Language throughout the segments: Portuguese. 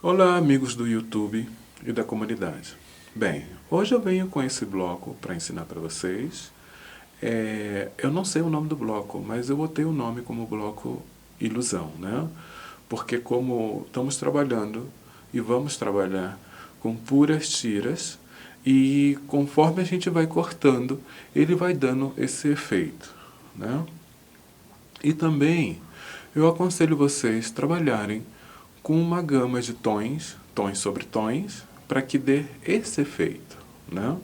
Olá, amigos do YouTube e da comunidade. Bem, hoje eu venho com esse bloco para ensinar para vocês. Eu não sei o nome do bloco, mas eu botei o nome como bloco Ilusão, né? Porque como estamos trabalhando e vamos trabalhar com puras tiras, e conforme a gente vai cortando, ele vai dando esse efeito, né? E também eu aconselho vocês trabalharem com uma gama de tons, tons sobre tons, para que dê esse efeito, né?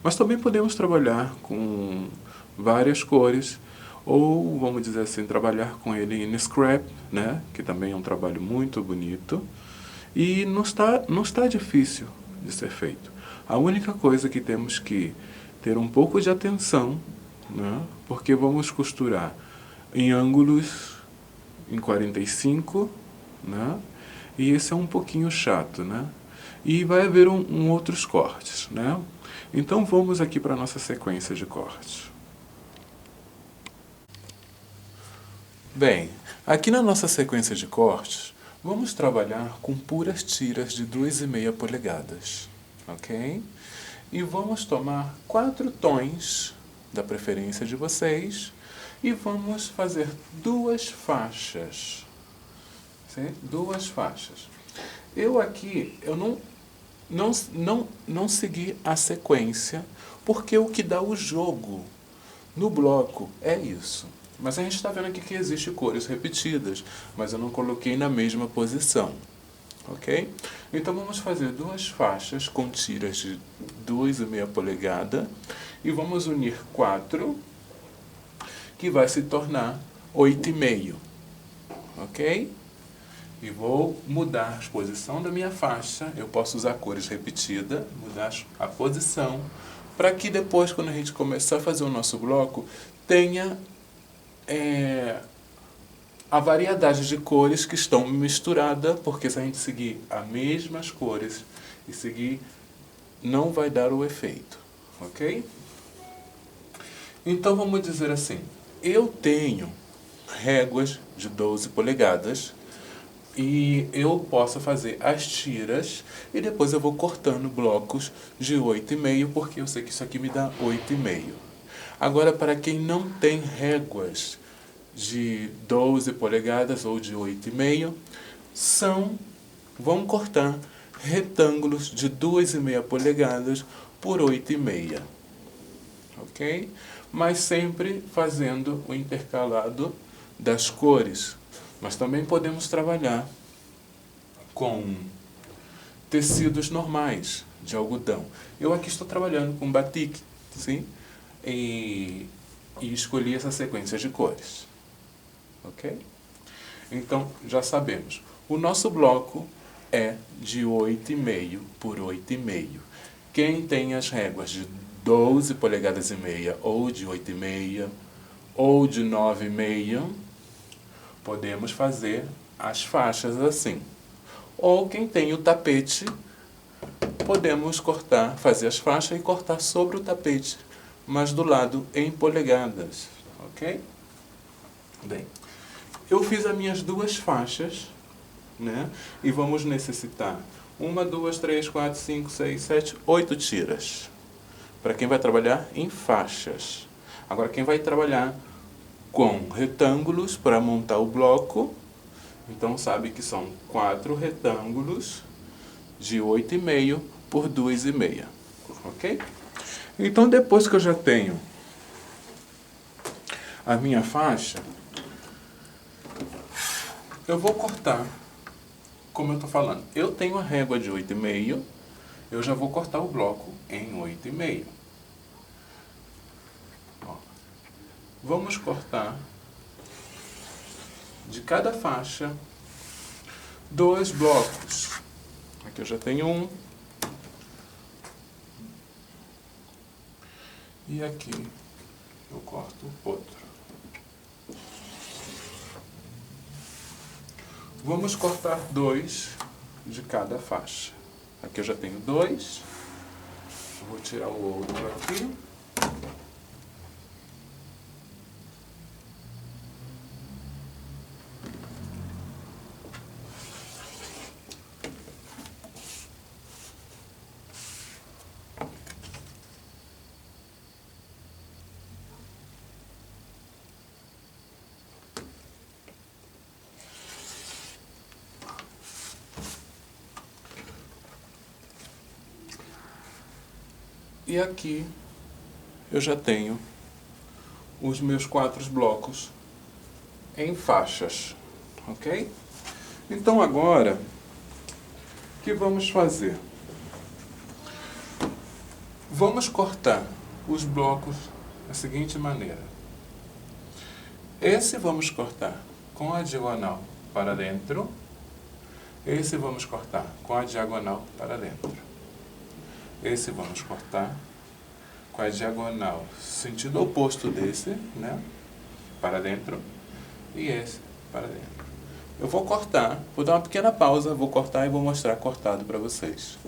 Mas também podemos trabalhar com várias cores, ou vamos dizer assim, trabalhar com ele em scrap, né? Que também é um trabalho muito bonito. E não está difícil de ser feito. A única coisa que temos que ter um pouco de atenção, né? Porque vamos costurar em ângulos em 45, né? E esse é um pouquinho chato, né? E vai haver outros cortes, né? Então vamos aqui para a nossa sequência de cortes. Bem, aqui na nossa sequência de cortes, vamos trabalhar com puras tiras de 2,5 polegadas, ok? E vamos tomar 4 tons da preferência de vocês e vamos fazer 2 faixas, certo? 2 faixas. Eu aqui, eu não segui a sequência, porque o que dá o jogo no bloco é isso. Mas a gente está vendo aqui que existe cores repetidas, mas eu não coloquei na mesma posição. Ok? Então vamos fazer 2 faixas com tiras de 2,5 polegada e vamos unir 4, que vai se tornar 8,5. Ok? E vou mudar a posição da minha faixa. Eu posso usar cores repetidas, mudar a posição, para que depois, quando a gente começar a fazer o nosso bloco, tenha a variedade de cores que estão misturadas, porque se a gente seguir as mesmas cores e seguir, não vai dar o efeito, ok? Então vamos dizer assim, eu tenho réguas de 12 polegadas e eu posso fazer as tiras e depois eu vou cortando blocos de 8,5, porque eu sei que isso aqui me dá 8,5. Agora, para quem não tem réguas de 12 polegadas ou de 8,5, vão cortar retângulos de 2,5 polegadas por 8,5, ok? Mas sempre fazendo o intercalado das cores. Mas também podemos trabalhar com tecidos normais de algodão. Eu aqui estou trabalhando com batik, sim? E escolhi essa sequência de cores. Ok? Então, já sabemos. O nosso bloco é de 8,5 por 8,5. Quem tem as réguas de 12 polegadas e meia, ou de 8,5, ou de 9,5, podemos fazer as faixas assim. Ou quem tem o tapete, podemos cortar, fazer as faixas e cortar sobre o tapete, mas do lado em polegadas, ok? Bem, eu fiz as minhas 2 faixas, né? E vamos necessitar 1, 2, 3, 4, 5, 6, 7, 8 tiras. Para quem vai trabalhar em faixas. Agora, quem vai trabalhar com retângulos para montar o bloco, então sabe que são 4 retângulos de 8,5 por 2,5. Ok? Então, depois que eu já tenho a minha faixa, eu vou cortar, como eu estou falando. Eu tenho a régua de 8,5, eu já vou cortar o bloco em 8,5. Vamos cortar de cada faixa 2 blocos. Aqui eu já tenho um. E aqui eu corto outro. Vamos cortar 2 de cada faixa. Aqui eu já tenho 2. Vou tirar o outro aqui. E aqui eu já tenho os meus 4 blocos em faixas, ok? Então agora, o que vamos fazer? Vamos cortar os blocos da seguinte maneira. Esse vamos cortar com a diagonal para dentro. Esse vamos cortar com a diagonal para dentro. Esse vamos cortar com a diagonal sentido oposto desse, né? Para dentro. E esse para dentro. Eu vou cortar, vou dar uma pequena pausa, vou cortar e vou mostrar cortado para vocês.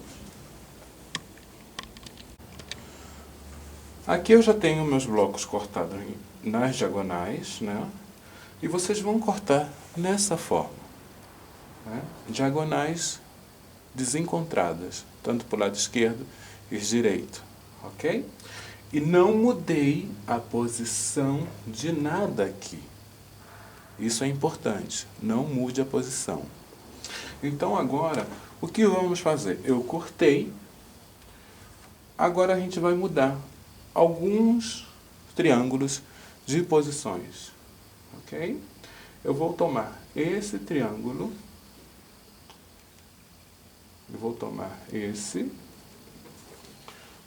Aqui eu já tenho meus blocos cortados nas diagonais, né? E vocês vão cortar nessa forma, né? Diagonais desencontradas, tanto para o lado esquerdo e direito, ok? E não mudei a posição de nada aqui. Isso é importante, não mude a posição. Então agora, o que vamos fazer? Eu cortei, agora a gente vai mudar alguns triângulos de posições, ok? Eu vou tomar esse triângulo, eu vou tomar esse,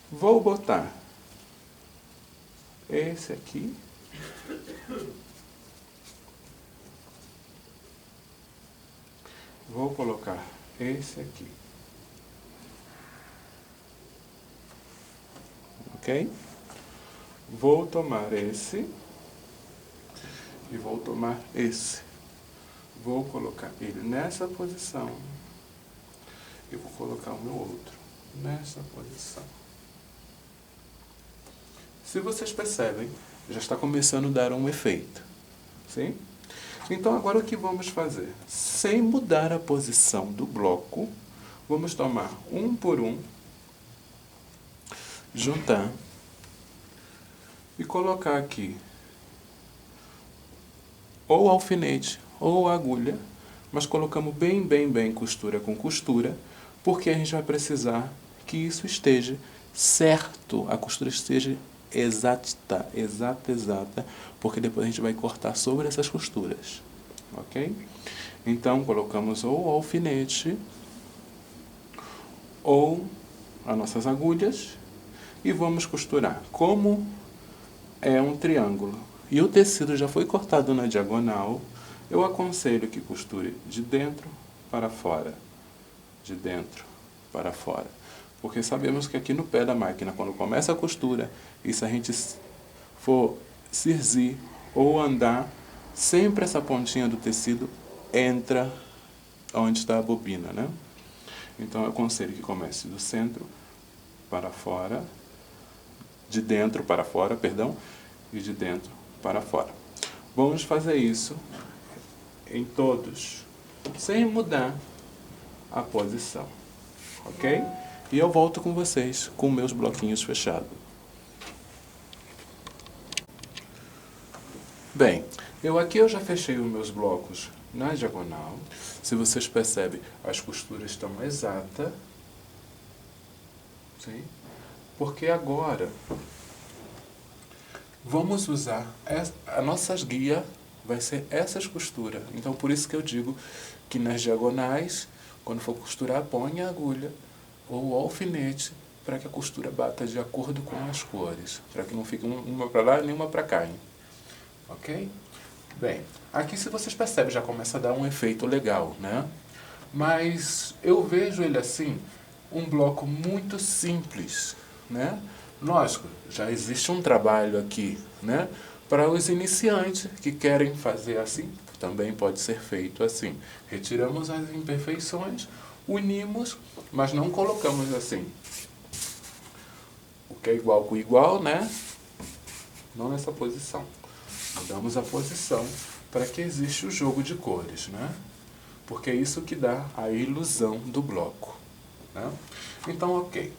vou botar esse aqui, vou colocar esse aqui, ok? Vou tomar esse e vou tomar esse. Vou colocar ele nessa posição e vou colocar o meu outro nessa posição. Se vocês percebem, já está começando a dar um efeito, sim? Então agora o que vamos fazer? Sem mudar a posição do bloco, vamos tomar um por um, juntar e colocar aqui ou alfinete ou agulha, mas colocamos bem costura com costura, porque a gente vai precisar que isso esteja certo, a costura esteja exata, porque depois a gente vai cortar sobre essas costuras, ok? Então colocamos ou o alfinete ou as nossas agulhas e vamos costurar. Como é um triângulo e o tecido já foi cortado na diagonal, eu aconselho que costure de dentro para fora, de dentro para fora. Porque sabemos que aqui no pé da máquina, quando começa a costura, e se a gente for cirzir ou andar, sempre essa pontinha do tecido entra onde está a bobina, né? Então eu aconselho que comece do centro para fora, de dentro para fora, perdão, e de dentro para fora. Vamos fazer isso em todos, sem mudar a posição, ok? E eu volto com vocês, com meus bloquinhos fechados. Bem, eu já fechei os meus blocos na diagonal. Se vocês percebem, as costuras estão exatas. Sim? Porque agora vamos usar a nossa guia, vai ser essas costuras. Então por isso que eu digo que nas diagonais, quando for costurar, põe a agulha ou o alfinete para que a costura bata de acordo com as cores, para que não fique uma para lá e nenhuma para cá, hein? Ok? Bem, aqui se vocês percebem já começa a dar um efeito legal, né? Mas eu vejo ele assim, um bloco muito simples, né? Lógico, já existe um trabalho aqui, né? Para os iniciantes que querem fazer assim, também pode ser feito assim. Retiramos as imperfeições, unimos, mas não colocamos assim. O que é igual com igual, né? Não nessa posição. Mudamos a posição para que exista o jogo de cores, né? Porque é isso que dá a ilusão do bloco, né? Então, ok.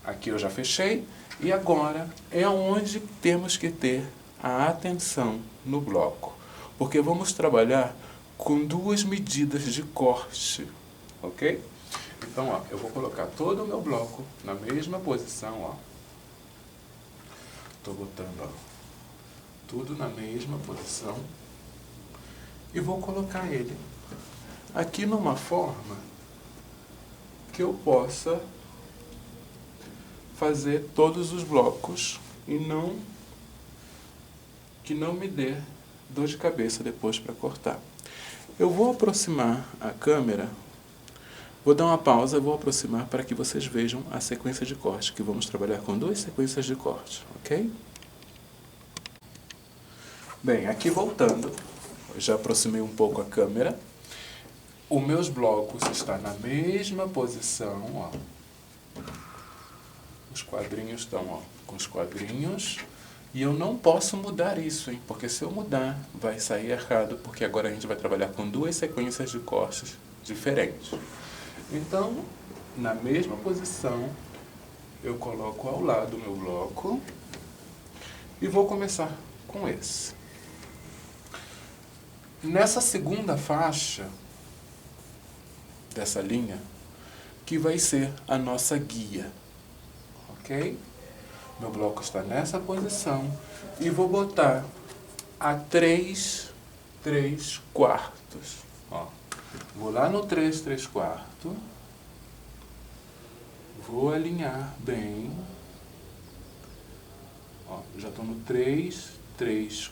Aqui eu já fechei. E agora é onde temos que ter a atenção no bloco. Porque vamos trabalhar com 2 medidas de corte, ok? Então, ó, eu vou colocar todo o meu bloco na mesma posição, ó. Estou botando, ó, tudo na mesma posição. E vou colocar ele aqui numa forma que eu possa fazer todos os blocos e que não me dê dor de cabeça depois para cortar. Eu vou aproximar a câmera, vou dar uma pausa e vou aproximar para que vocês vejam a sequência de corte, que vamos trabalhar com 2 sequências de corte, ok? Bem, aqui voltando, eu já aproximei um pouco a câmera. Os meus blocos estão na mesma posição, ó. Os quadrinhos estão, ó, com os quadrinhos. E eu não posso mudar isso, hein? Porque se eu mudar, vai sair errado, porque agora a gente vai trabalhar com 2 sequências de cortes diferentes. Então, na mesma posição, eu coloco ao lado o meu bloco e vou começar com esse. Nessa segunda faixa dessa linha, que vai ser a nossa guia, ok? Meu bloco está nessa posição e vou botar a 3 quartos. Ó, vou lá no 3 quartos, vou alinhar bem. Ó, já estou no 3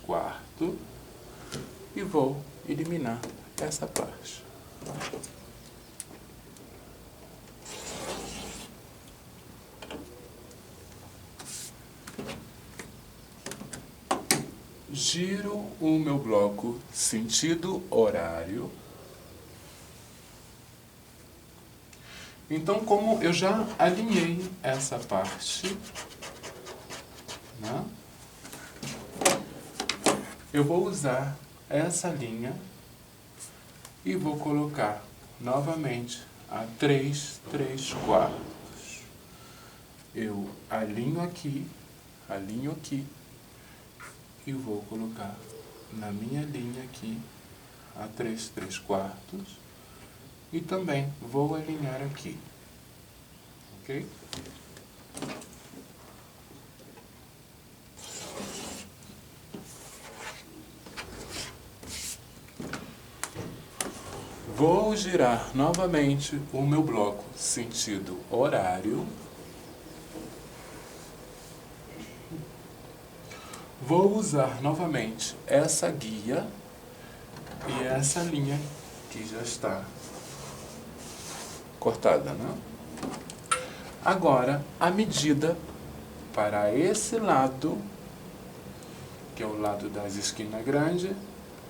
quartos e vou eliminar essa parte. Giro o meu bloco sentido horário. Então, como eu já alinhei essa parte, né, eu vou usar essa linha e vou colocar novamente a 3 quartos. Eu alinho aqui e vou colocar na minha linha aqui a 3 quartos e também vou alinhar aqui, ok? Vou girar novamente o meu bloco sentido horário. Vou usar novamente essa guia e essa linha que já está cortada, né? Agora, a medida para esse lado, que é o lado das esquinas grandes,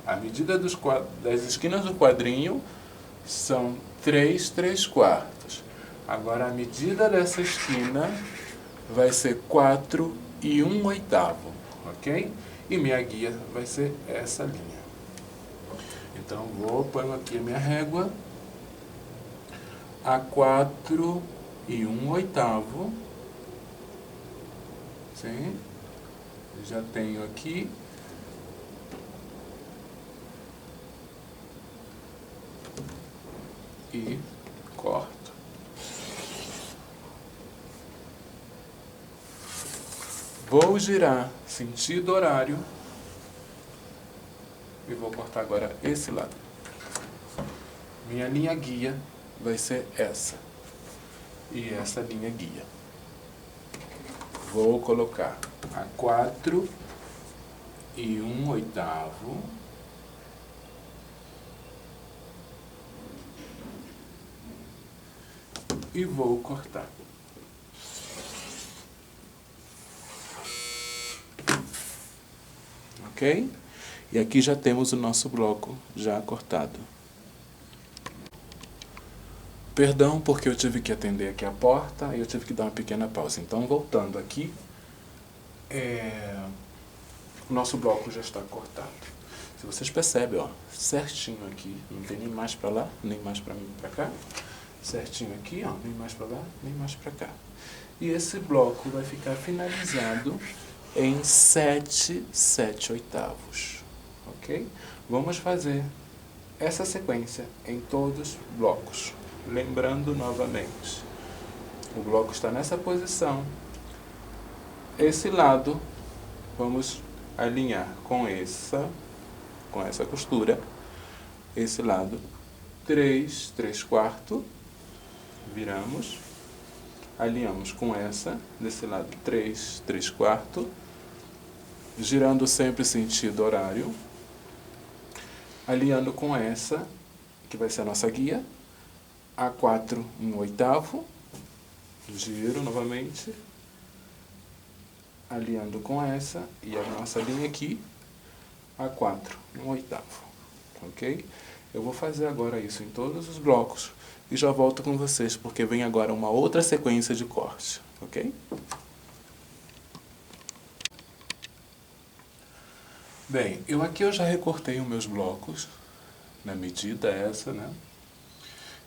a medida das esquinas do quadrinho são 3 quartos. Agora, a medida dessa esquina vai ser 4 1/8. Ok? E minha guia vai ser essa linha. Então, vou pôr aqui a minha régua a 4 1/8. Sim? Já tenho aqui. E corto. Vou girar sentido horário e vou cortar agora esse lado. Minha linha guia vai ser essa e essa linha guia. Vou colocar a 4 1/8 e vou cortar. Ok? E aqui já temos o nosso bloco já cortado. Perdão, porque eu tive que atender aqui a porta e eu tive que dar uma pequena pausa. Então, voltando aqui, o nosso bloco já está cortado. Se vocês percebem, ó, certinho aqui, não tem nem mais para lá, nem mais para mim, para cá. Certinho aqui, ó, nem mais para lá, nem mais para cá. E esse bloco vai ficar finalizado em 7/8, ok? Vamos fazer essa sequência em todos os blocos. Lembrando novamente, o bloco está nessa posição. Esse lado vamos alinhar com essa costura, esse lado, 3/4, viramos, alinhamos com essa, desse lado 3/4, girando sempre sentido horário, alinhando com essa, que vai ser a nossa guia, A4/8, giro novamente, alinhando com essa, e a nossa linha aqui, A4/8, ok? Eu vou fazer agora isso em todos os blocos, e já volto com vocês, porque vem agora uma outra sequência de corte, ok? Bem, aqui eu já recortei os meus blocos, na medida essa, né?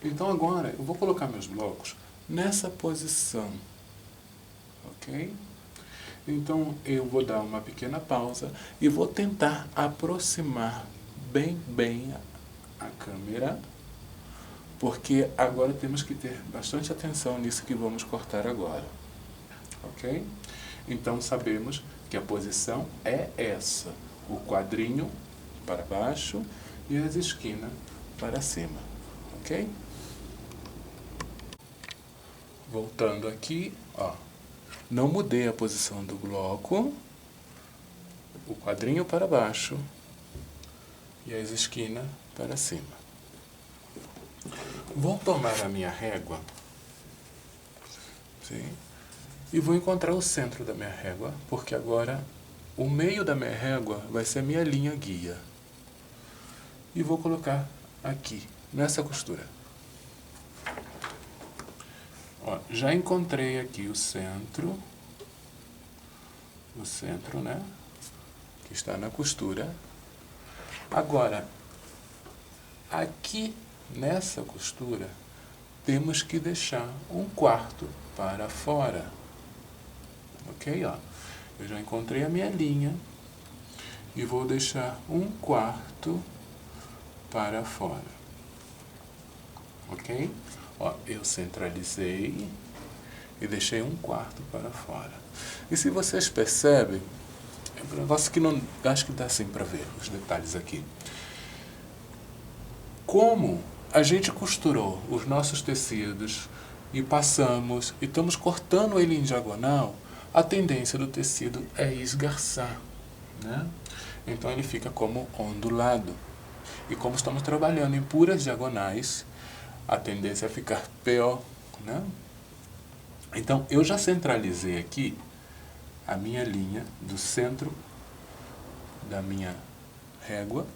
Então agora eu vou colocar meus blocos nessa posição, ok? Então eu vou dar uma pequena pausa e vou tentar aproximar bem a câmera, porque agora temos que ter bastante atenção nisso que vamos cortar agora, ok? Então sabemos que a posição é essa, o quadrinho para baixo e as esquinas para cima, ok? Voltando aqui, ó, não mudei a posição do bloco, o quadrinho para baixo e as esquinas para cima. Vou tomar a minha régua, sim, e vou encontrar o centro da minha régua, porque agora o meio da minha régua vai ser a minha linha guia. E vou colocar aqui, nessa costura. Ó, já encontrei aqui o centro, né, que está na costura. Agora, aqui nessa costura, temos que deixar 1/4 para fora, ok? Ó, eu já encontrei a minha linha e vou deixar 1/4 para fora, ok? Ó, eu centralizei e deixei 1/4 para fora. E se vocês percebem, é um negócio que não, acho que dá assim para ver os detalhes aqui. Como a gente costurou os nossos tecidos e passamos e estamos cortando ele em diagonal, a tendência do tecido é esgarçar, né? Então ele fica como ondulado. E como estamos trabalhando em puras diagonais, a tendência é ficar pior, né? Então eu já centralizei aqui a minha linha do centro da minha régua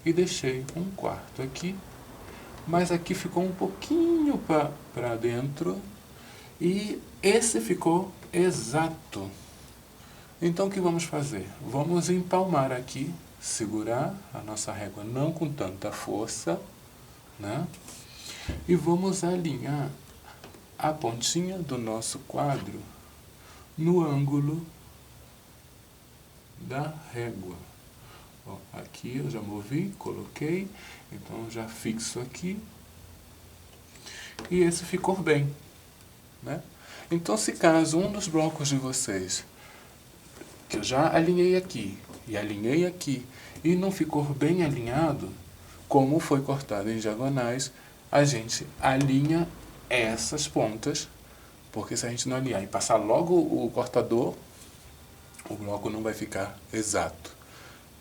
e deixei 1/4 aqui, mas aqui ficou um pouquinho para dentro e esse ficou exato. Então o que vamos fazer? Vamos empalmar aqui, segurar a nossa régua não com tanta força, né? E vamos alinhar a pontinha do nosso quadro no ângulo da régua. Ó, aqui eu já movi, coloquei, então já fixo aqui. E esse ficou bem, né? Então, se caso um dos blocos de vocês, que eu já alinhei aqui e não ficou bem alinhado, como foi cortado em diagonais, a gente alinha essas pontas, porque se a gente não alinhar e passar logo o cortador, o bloco não vai ficar exato,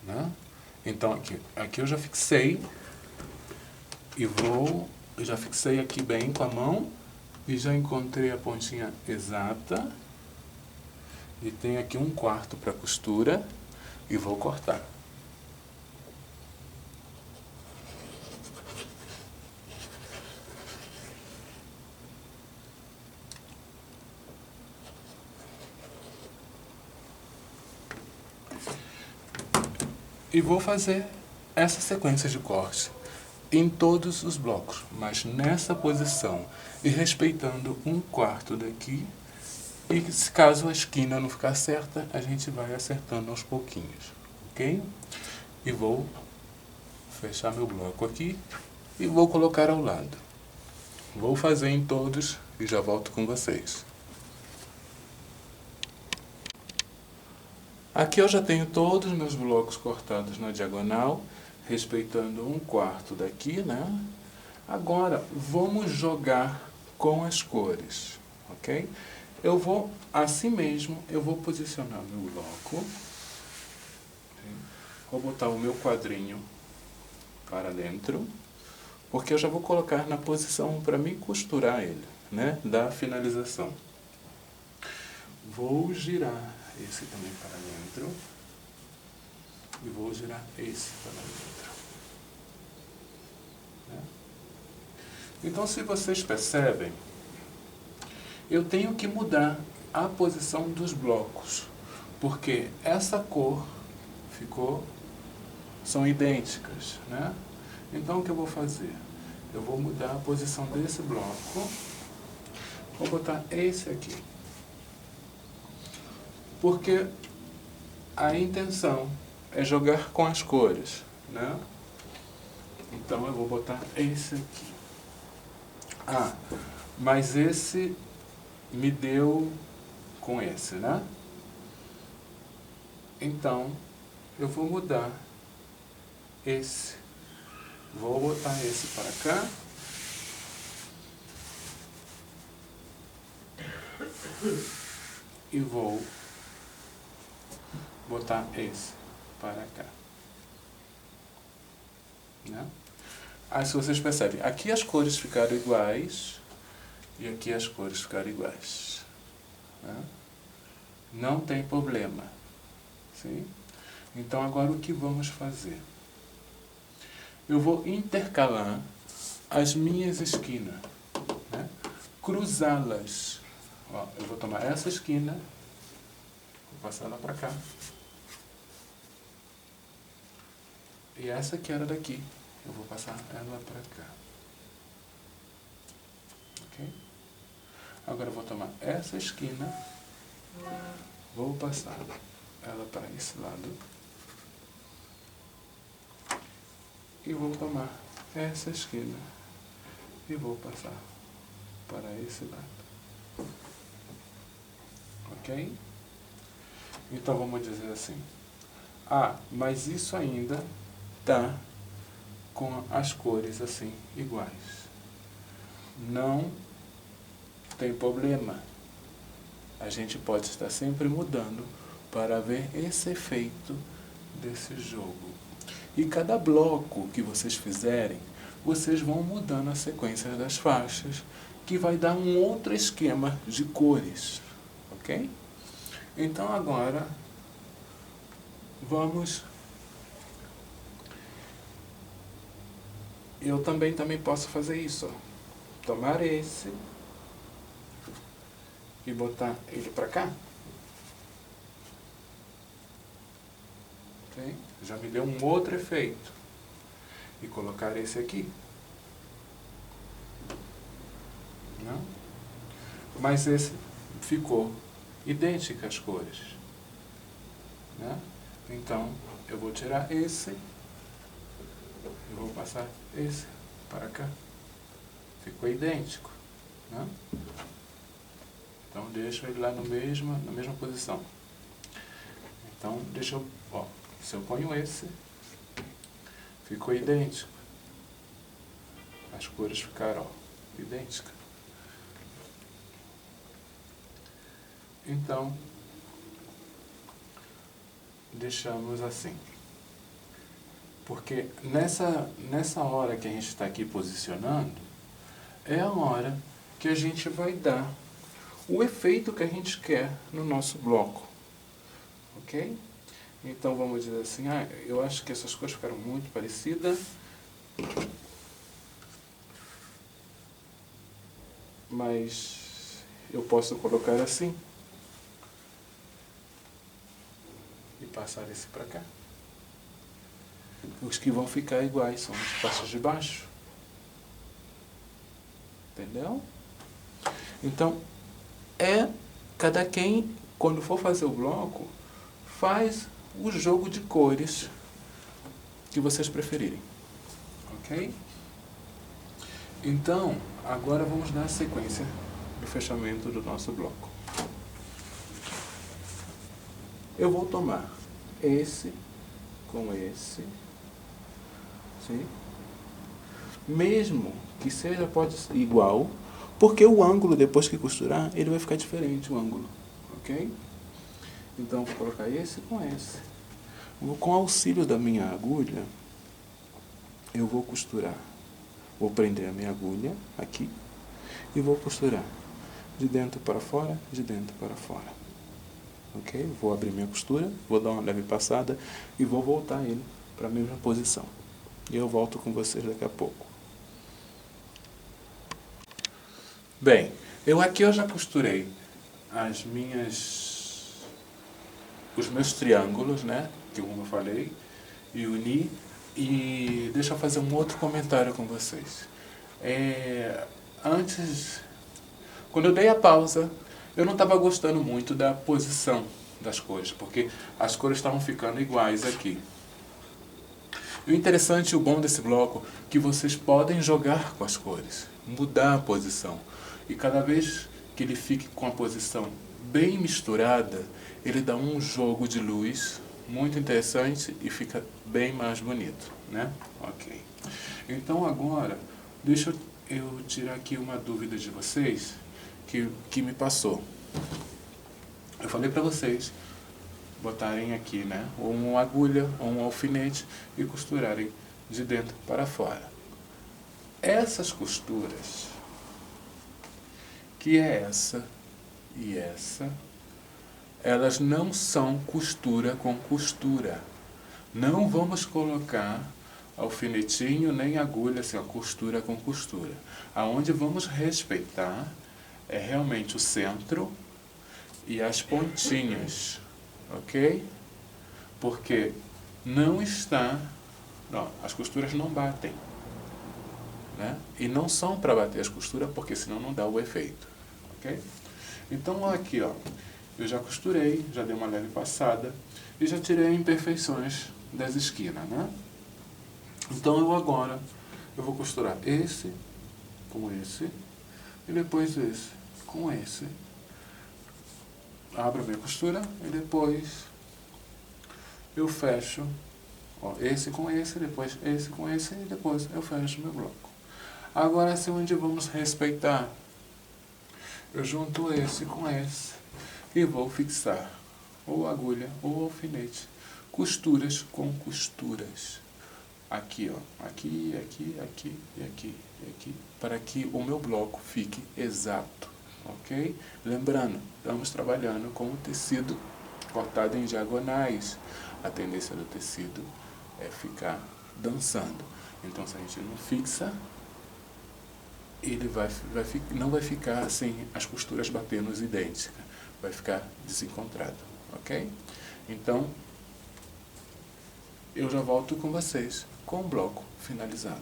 né? Então aqui eu já fixei e eu já fixei aqui bem com a mão e já encontrei a pontinha exata e tenho aqui 1/4 para costura e vou cortar. E vou fazer essa sequência de corte em todos os blocos, mas nessa posição e respeitando 1/4 daqui. E se caso a esquina não ficar certa, a gente vai acertando aos pouquinhos, ok? E vou fechar meu bloco aqui e vou colocar ao lado. Vou fazer em todos e já volto com vocês. Aqui eu já tenho todos os meus blocos cortados na diagonal, respeitando 1/4 daqui, né? Agora, vamos jogar com as cores, ok? Eu vou, assim mesmo, eu vou posicionar meu bloco. Vou botar o meu quadrinho para dentro, porque eu já vou colocar na posição para me costurar ele, né? Da finalização. Vou girar esse também para dentro. E vou girar esse para dentro. Né? Então, se vocês percebem, eu tenho que mudar a posição dos blocos, porque essa cor são idênticas, né? Então, o que eu vou fazer? Eu vou mudar a posição desse bloco, vou botar esse aqui, porque a intenção é jogar com as cores, né? Então, eu vou botar esse aqui. Ah, mas esse me deu com esse, né? Então, eu vou mudar esse. Vou botar esse para cá. E vou botar esse para cá. Né? Aí, se vocês percebem, aqui as cores ficaram iguais e aqui as cores ficaram iguais. Né? Não tem problema. Sim? Então, agora o que vamos fazer? Eu vou intercalar as minhas esquinas, né? Cruzá-las. Ó, eu vou tomar essa esquina, vou passar ela para cá. E essa que era daqui, eu vou passar ela para cá. Ok? Agora eu vou tomar essa esquina, vou passar ela para esse lado. E vou tomar essa esquina e vou passar para esse lado. Ok? Então vamos dizer assim. Ah, mas isso ainda tá com as cores assim iguais. Não tem problema. A gente pode estar sempre mudando para ver esse efeito desse jogo. E cada bloco que vocês fizerem, vocês vão mudando a sequência das faixas, que vai dar um outro esquema de cores, ok? Então agora, vamos... Eu também posso fazer isso, ó. Tomar esse e botar ele para cá. Okay? Já me deu um outro efeito. E colocar esse aqui. Não? Mas esse ficou idêntico às cores. Né? Então, eu vou tirar esse. E vou passar esse para cá. Ficou idêntico. Né? Então, deixo ele lá na mesma posição. Então, deixa eu... Ó, se eu ponho esse, ficou idêntico. As cores ficaram, ó, idênticas. Então, deixamos assim. Porque nessa hora que a gente está aqui posicionando, é a hora que a gente vai dar o efeito que a gente quer no nosso bloco. Ok? Então vamos dizer assim, eu acho que essas cores ficaram muito parecidas. Mas eu posso colocar assim. E passar esse para cá. Os que vão ficar iguais são as faixas de baixo. Entendeu? Então, cada quem, quando for fazer o bloco, faz o jogo de cores que vocês preferirem. Ok? Então, agora vamos dar a sequência do fechamento do nosso bloco. eu vou tomar esse com esse, sim? Mesmo que seja pode ser igual, porque o ângulo, depois que costurar, ele vai ficar diferente, o ângulo, ok? Então, vou colocar esse com esse. Com auxílio da minha agulha, eu vou costurar. Vou prender a minha agulha aqui e vou costurar de dentro para fora, de dentro para fora. Ok? Vou abrir minha costura, vou dar uma leve passada e vou voltar ele para a mesma posição. E eu volto com vocês daqui a pouco. Bem, aqui eu já costurei os meus triângulos, né? Que como eu falei, e uni. E deixa eu fazer um outro comentário com vocês. Antes, quando eu dei a pausa, eu não estava gostando muito da posição das cores, porque as cores estavam ficando iguais aqui. E o interessante e o bom desse bloco é que vocês podem jogar com as cores, mudar a posição. E cada vez que ele fique com a posição bem misturada, ele dá um jogo de luz muito interessante e fica bem mais bonito, né? Ok. Então agora, deixa eu tirar aqui uma dúvida de vocês que me passou. Eu falei para vocês botarem aqui, né, ou uma agulha ou um alfinete e costurarem de dentro para fora. Essas costuras, que é essa e essa, elas não são costura com costura. Não vamos colocar alfinetinho nem agulha, assim, ó, costura com costura. Aonde vamos respeitar é realmente o centro e as pontinhas, ok? Porque não está... Não, as costuras não batem, né? E não são para bater as costuras, porque senão não dá o efeito, ok? Então aqui, ó, eu já costurei, já dei uma leve passada e já tirei imperfeições das esquinas, né? Então agora eu vou costurar esse com esse e depois esse com esse. Abro a minha costura e depois eu fecho, ó, esse com esse, depois esse com esse e depois eu fecho meu bloco. Agora é onde vamos respeitar. Eu junto esse com esse e vou fixar ou agulha ou alfinete. Costuras com costuras. Aqui, ó, aqui, aqui, aqui e aqui e aqui, para que o meu bloco fique exato, ok? Lembrando, estamos trabalhando com o tecido cortado em diagonais. A tendência do tecido é ficar dançando. Então, se a gente não fixa, ele não vai ficar assim, as costuras batendo idênticas. Vai ficar desencontrado, ok? Então, eu já volto com vocês com o bloco finalizado.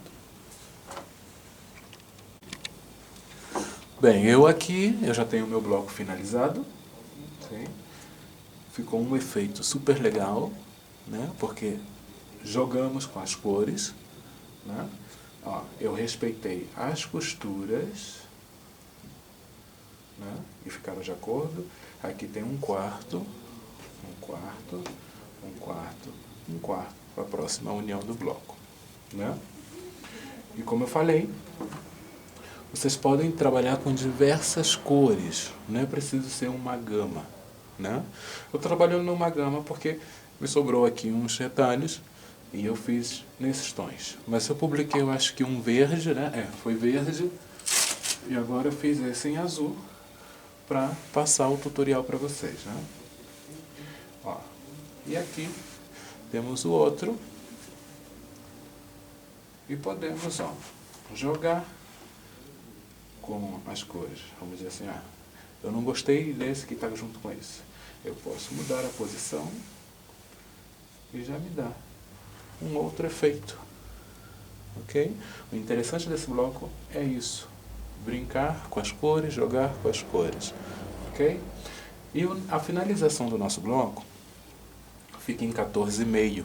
Bem, eu já tenho o meu bloco finalizado. Sim. Ficou um efeito super legal, né? Porque jogamos com as cores, né? Ó, eu respeitei as costuras, né? E ficaram de acordo. Aqui tem um quarto, um quarto, um quarto, um quarto, para a próxima união do bloco, né? E como eu falei, vocês podem trabalhar com diversas cores, não é preciso ser uma gama, né? Eu trabalhando numa gama porque me sobrou aqui uns retalhos e eu fiz nesses tons. Mas eu publiquei, eu acho que um verde, né? Foi verde e agora eu fiz esse em azul para passar o tutorial para vocês, né? Ó, e aqui temos o outro e podemos, ó, jogar com as cores. Vamos dizer assim, eu não gostei desse que está junto com esse. Eu posso mudar a posição e já me dá um outro efeito, ok? O interessante desse bloco é isso, brincar com as cores, jogar com as cores, ok? E a finalização do nosso bloco fica em 14,5,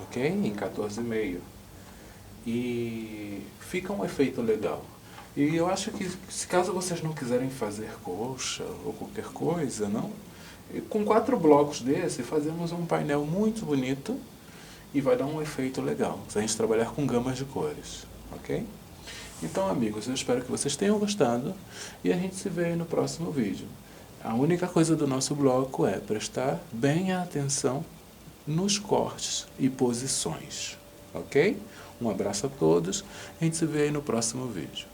ok? Em 14,5. E fica um efeito legal. E eu acho que, se caso vocês não quiserem fazer coxa ou qualquer coisa, não, E com 4 blocos desse, fazemos um painel muito bonito e vai dar um efeito legal, se a gente trabalhar com gamas de cores, ok? Então, amigos, eu espero que vocês tenham gostado e a gente se vê aí no próximo vídeo. A única coisa do nosso bloco é prestar bem atenção nos cortes e posições, ok? Um abraço a todos, a gente se vê aí no próximo vídeo.